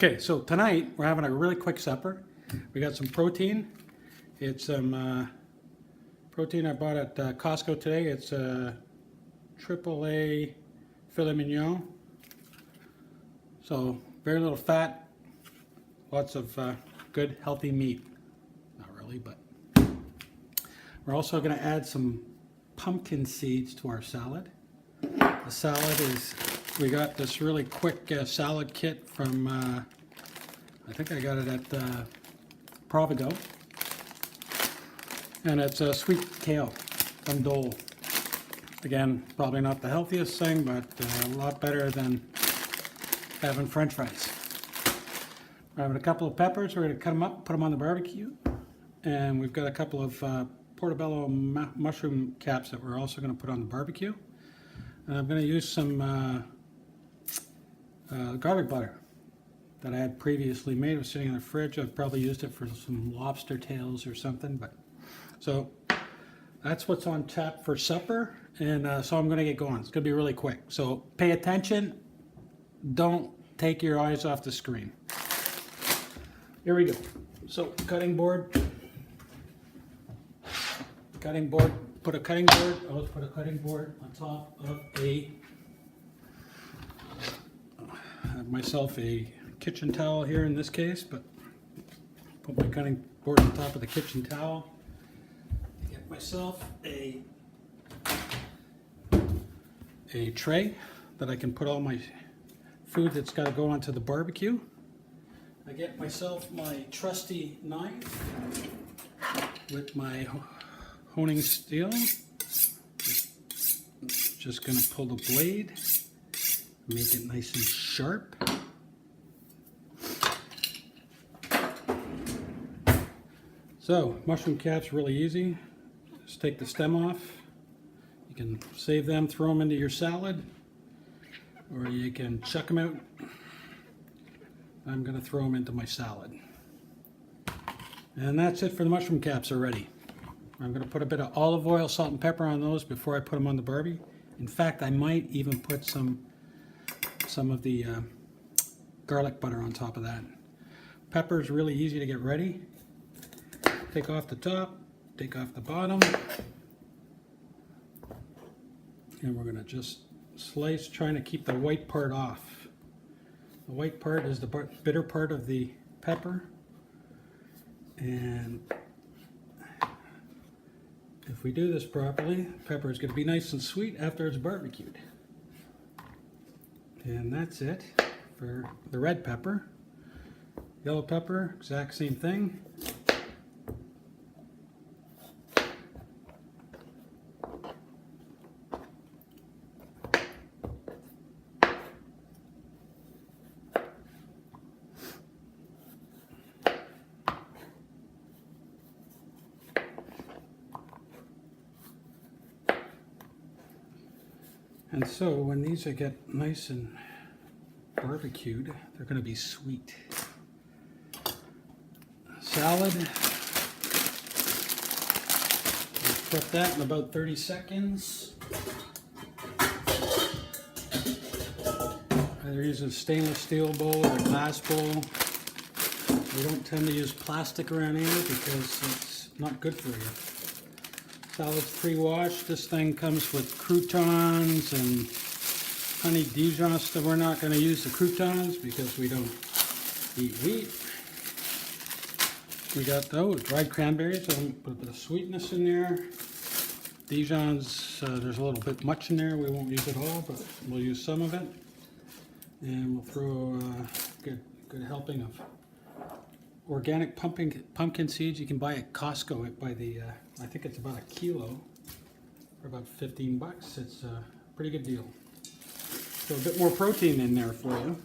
Okay, so tonight we're having a really quick supper. We got some protein. It's some protein I bought at Costco today. It's AAA Filet Mignon. So very little fat, lots of good healthy meat. Not really, but we're also going to add some pumpkin seeds to our salad. The salad is, we got this really quick salad kit from, I think I got it at Provigo. And it's a sweet kale from Dole. Again, probably not the healthiest thing, but a lot better than having French fries. We're having a couple of peppers. We're going to cut them up, put them on the barbecue. And we've got a couple of portobello mushroom caps that we're also going to put on the barbecue. And I'm going to use some garlic butter that I had previously made. It was sitting in the fridge. I've probably used it for some lobster tails or something. But so that's what's on tap for supper. And so I'm going to get going. It's going to be really quick. So pay attention. Don't take your eyes off the screen. Here we go. So cutting board. Put a cutting board. Always put a cutting board on top of I have myself a kitchen towel here in this case, but put my cutting board on top of the kitchen towel. Get myself a tray that I can put all my food that's got to go onto the barbecue. I get myself my trusty knife with my honing steel. Just going to pull the blade, make it nice and sharp. So mushroom caps really easy. Just take the stem off. You can save them, throw them into your salad, or you can chuck them out. I'm going to throw them into my salad. And that's it for the mushroom caps already. I'm going to put a bit of olive oil, salt, and pepper on those before I put them on the barbie. In fact, I might even put some of the garlic butter on top of that. Pepper is really easy to get ready. Take off the top, take off the bottom. And we're going to just slice, trying to keep the white part off. The white part is the bitter part of the pepper. And if we do this properly, pepper is going to be nice and sweet after it's barbecued. And that's it for the red pepper. Yellow pepper, exact same thing. And so when these get nice and barbecued, they're going to be sweet. Salad. We'll prep that in about 30 seconds. Either use a stainless steel bowl or a glass bowl. We don't tend to use plastic around here because it's not good for you. Salad's pre-washed. This thing comes with croutons and honey Dijon stuff. We're not going to use the croutons because we don't eat wheat. We got those dried cranberries, so I'm going to put a bit of sweetness in there. Dijon's, there's a little bit much in there. We won't use it all, but we'll use some of it. And we'll throw a good helping of organic pumpkin seeds. You can buy at Costco by the, I think it's about a kilo for about 15 bucks. It's a pretty good deal. So a bit more protein in there for you.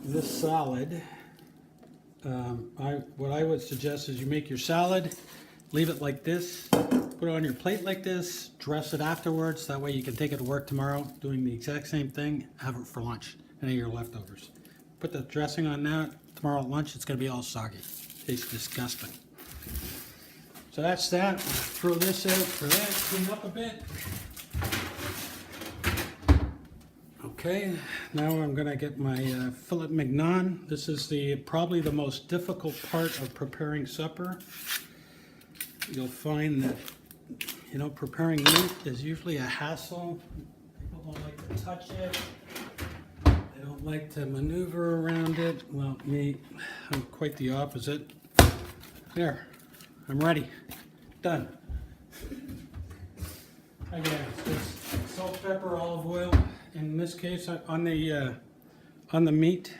This salad, what I would suggest is you make your salad, leave it like this, put it on your plate like this, dress it afterwards. That way you can take it to work tomorrow doing the exact same thing, have it for lunch, any of your leftovers. Put the dressing on that. Tomorrow at lunch, it's going to be all soggy. Tastes disgusting. So that's that. Throw this out for that. Clean up a bit. Okay. Okay, now I'm going to get my filet mignon. This is probably the most difficult part of preparing supper. You'll find that, you know, preparing meat is usually a hassle. People don't like to touch it. They don't like to maneuver around it. Well, me, I'm quite the opposite. There, I'm ready. Done. Again, it's salt, pepper, olive oil. In this case, on the meat,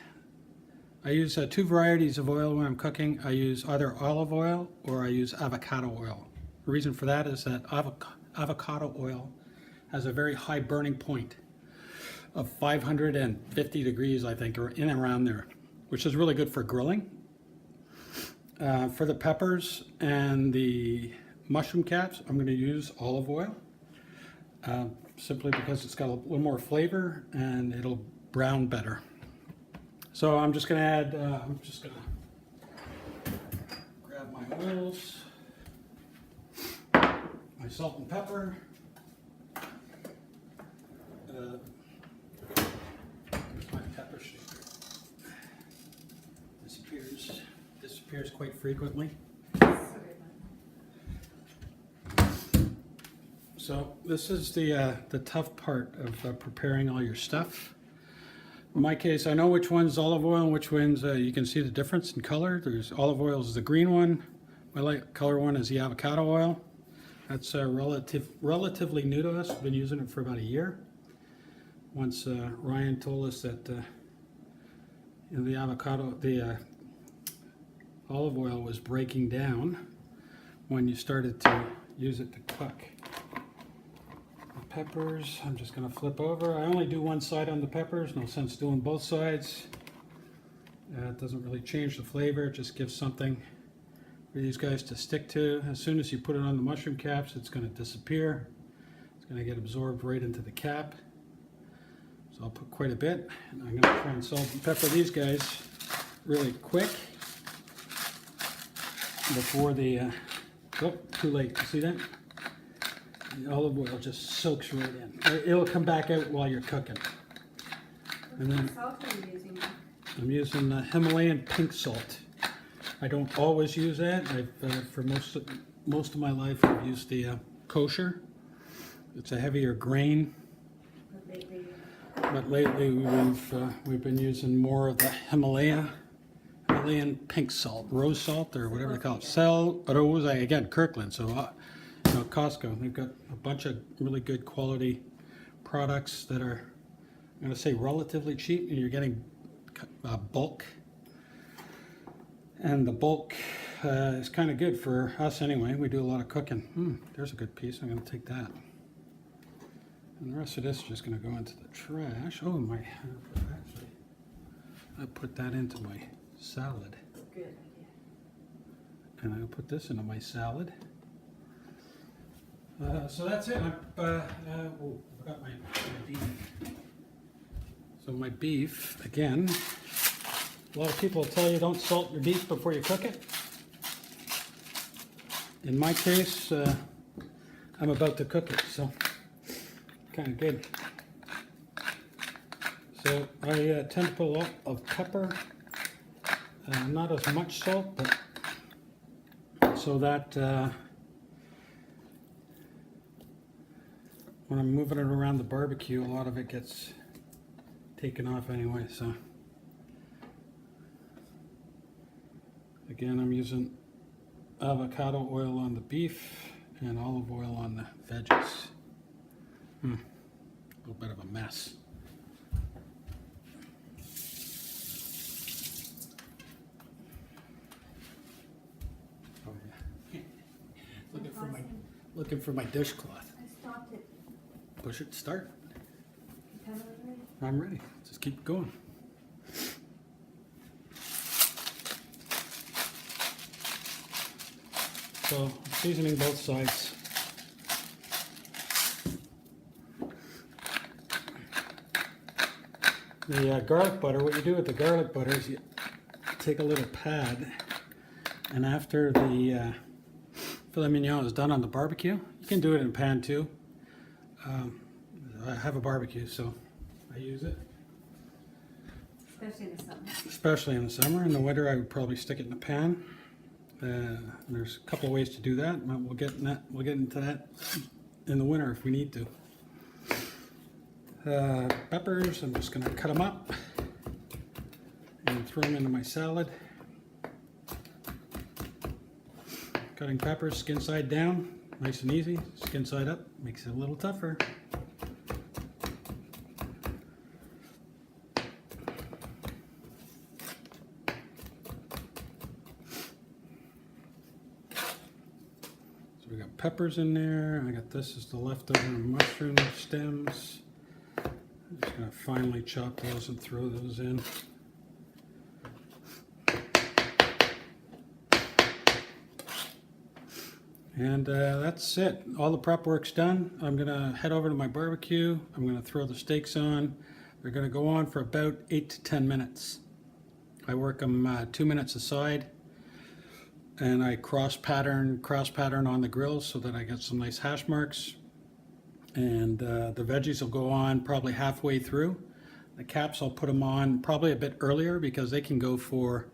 I use two varieties of oil when I'm cooking. I use either olive oil or I use avocado oil. The reason for that is that avocado oil has a very high burning point of 550 degrees, I think, or in around there, which is really good for grilling. For the peppers and the mushroom caps, I'm going to use olive oil. Simply because it's got a little more flavor and it'll brown better. So I'm just going to add, grab my oils, my salt and pepper, here's my pepper shaker. Disappears quite frequently. So this is the tough part of preparing all your stuff. In my case, I know which one's olive oil and which one's, you can see the difference in color. There's olive oil is the green one. My light color one is the avocado oil. That's relatively new to us. We've been using it for about a year. Once Ryan told us that the olive oil was breaking down when you started to use it to cook. Peppers, I'm just going to flip over. I only do one side on the peppers, no sense doing both sides. It doesn't really change the flavor, it just gives something for these guys to stick to. As soon as you put it on the mushroom caps, it's going to disappear. It's going to get absorbed right into the cap. So I'll put quite a bit, and I'm going to try and salt and pepper these guys really quick before the, oh, too late, see that? The olive oil just soaks right in. It'll come back out while you're cooking. And then salt are you using? I'm using Himalayan pink salt. I don't always use that. For most of my life, I've used the kosher. It's a heavier grain. But lately we've been using more of the Himalayan pink salt, rose salt, or whatever they call it. Cell Rose, again, Kirkland. So. Costco, they've got a bunch of really good quality products that are, I'm going to say, relatively cheap, and you're getting bulk. And the bulk is kind of good for us anyway. We do a lot of cooking. There's a good piece. I'm going to take that. And the rest of this is just going to go into the trash. Oh, actually, I put that into my salad. Good idea. And I'll put this into my salad. So that's it. I've got my beef. So my beef, again, a lot of people tell you don't salt your beef before you cook it. In my case, I'm about to cook it, so kind of good. So I tend to put a lot of pepper, not as much salt, but so that when I'm moving it around the barbecue, a lot of it gets taken off anyway. So again, I'm using avocado oil on the beef and olive oil on the veggies. A little bit of a mess. Oh yeah. Looking for my dishcloth. I stopped it. Push it, start. Ready? I'm ready. Just keep going. So I'm seasoning both sides. The garlic butter, what you do with the garlic butter is you take a little pad, and after the filet mignon is done on the barbecue, you can do it in a pan too. I have a barbecue, so I I use it. Especially in the summer. Especially in the summer. In the winter, I would probably stick it in a pan. There's a couple of ways to do that, but we'll get into that in the winter if we need to. Peppers, I'm just going to cut them up and throw them into my salad. Cutting peppers, skin side down, nice and easy. Skin side up makes it a little tougher. So we got peppers in there. I got this is the leftover mushroom stems. I'm just going to finely chop those and throw those in. And that's it. All the prep work's done. I'm going to head over to my barbecue. I'm going to throw the steaks on. They're going to go on for about 8 to 10 minutes. I work them 2 minutes aside. And I cross pattern on the grill so that I get some nice hash marks. And the veggies will go on probably halfway through. The caps I'll put them on probably a bit earlier because they can go for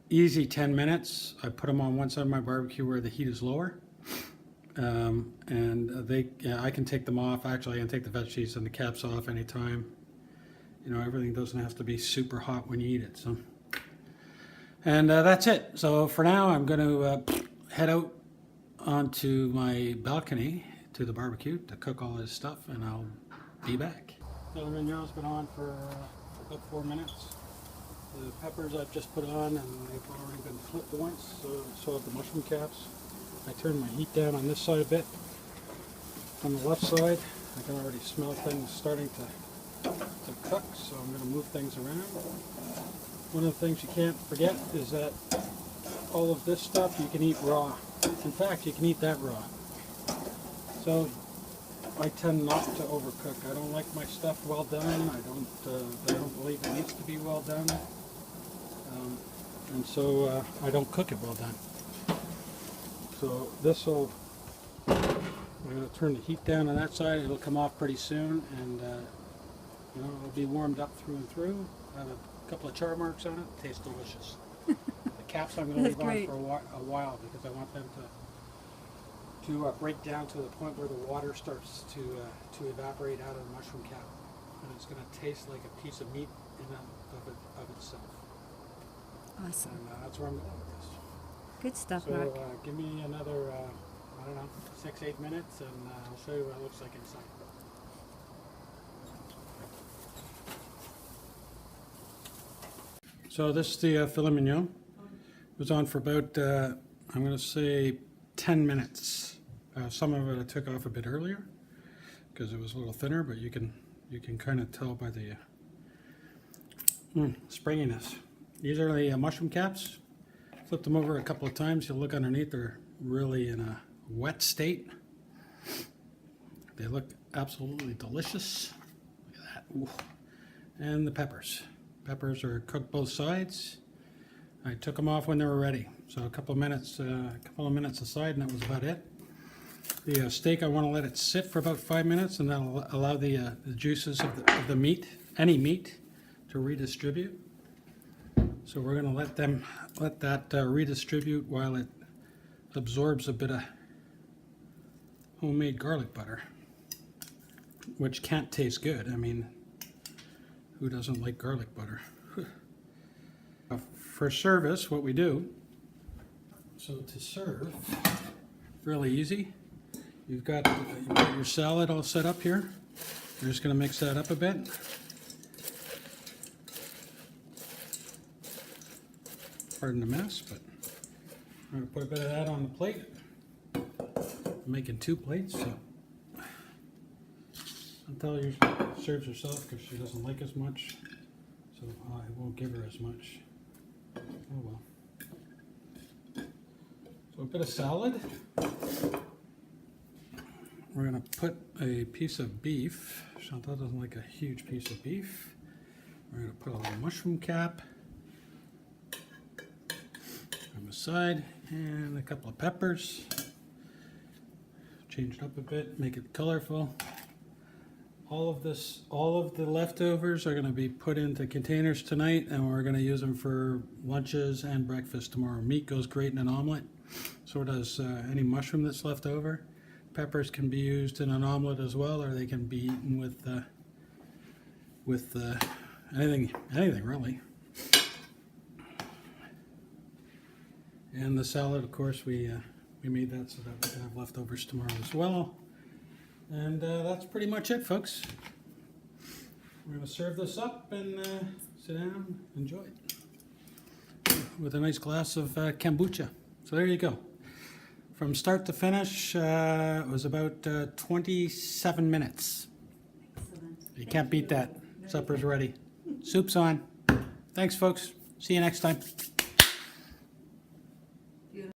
easy 10 minutes. I put them on one side of my barbecue where the heat is lower. I can take them off. Actually, I can take the veggies and the caps off anytime. You know, everything doesn't have to be super hot when you eat it. So, and that's it. So for now, I'm going to head out onto my balcony to the barbecue to cook all this stuff, and I'll be back. Filet mignon's been on for about 4 minutes. The peppers I've just put on, and they've already been flipped once, so have the mushroom caps. I turned my heat down on this side a bit. On the left side, I can already smell things starting to cook, so I'm going to move things around. One of the things you can't forget is that all of this stuff you can eat raw. In fact, you can eat that raw. So I tend not to overcook. I don't like my stuff well done. I don't believe it needs to be well done. And so I don't cook it well done. So this will, I'm going to turn the heat down on that side. It'll come off pretty soon, and you know, it'll be warmed up through and through. I have a couple of char marks on it. Tastes delicious. The caps I'm going to leave on for a while because I want them to break down to the point where the water starts to evaporate out of the mushroom cap, and it's going to taste like a piece of meat of itself. Awesome. And that's where I'm going with this. Good stuff, So Mark. give me another, I don't know, 6-8 minutes, and I'll show you what it looks like inside. So this is the filet mignon. It was on for about, I'm going to say 10 minutes. Some of it I took off a bit earlier because it was a little thinner, but you can kind of tell by the springiness. These are the mushroom caps. Flip them over a couple of times. You'll look underneath. They're really in a wet state. They look absolutely delicious. Look at that. Ooh. And the peppers. Peppers are cooked both sides. I took them off when they were ready. So a couple of minutes aside, and that was about it. The steak, I want to let it sit for about 5 minutes, and that'll allow the juices of the meat, any meat, to redistribute. So we're going to let that redistribute while it absorbs a bit of homemade garlic butter, which can't taste good. I mean, who doesn't like garlic butter? For service, what we do, so to serve, really easy. You've got your salad all set up here. You're just going to mix that up a bit. Pardon the mess, but I'm going to put a bit of that on the plate. I'm making 2 plates, so Chantal usually serves herself because she doesn't like as much, so I won't give her as much. Oh well. So a bit of salad. We're going to put a piece of beef. Chantal doesn't like a huge piece of beef. We're going to put a little mushroom cap on the side and a couple of peppers. Change it up a bit, make it colorful. all of the leftovers are gonna be put into containers tonight, and we're gonna use them for lunches and breakfast tomorrow. Meat goes great in an omelet, so does any mushroom that's left over. Peppers can be used in an omelet as well, or they can be eaten with anything really. And the salad, of course, we made that so that we can have leftovers tomorrow as well. And that's pretty much it, folks. We're going to serve this up and sit down, enjoy it with a nice glass of kombucha. So there you go. From start to finish, it was about 27 minutes. Excellent. You can't beat that. Supper's ready. Soup's on. Thanks, folks. See you next time.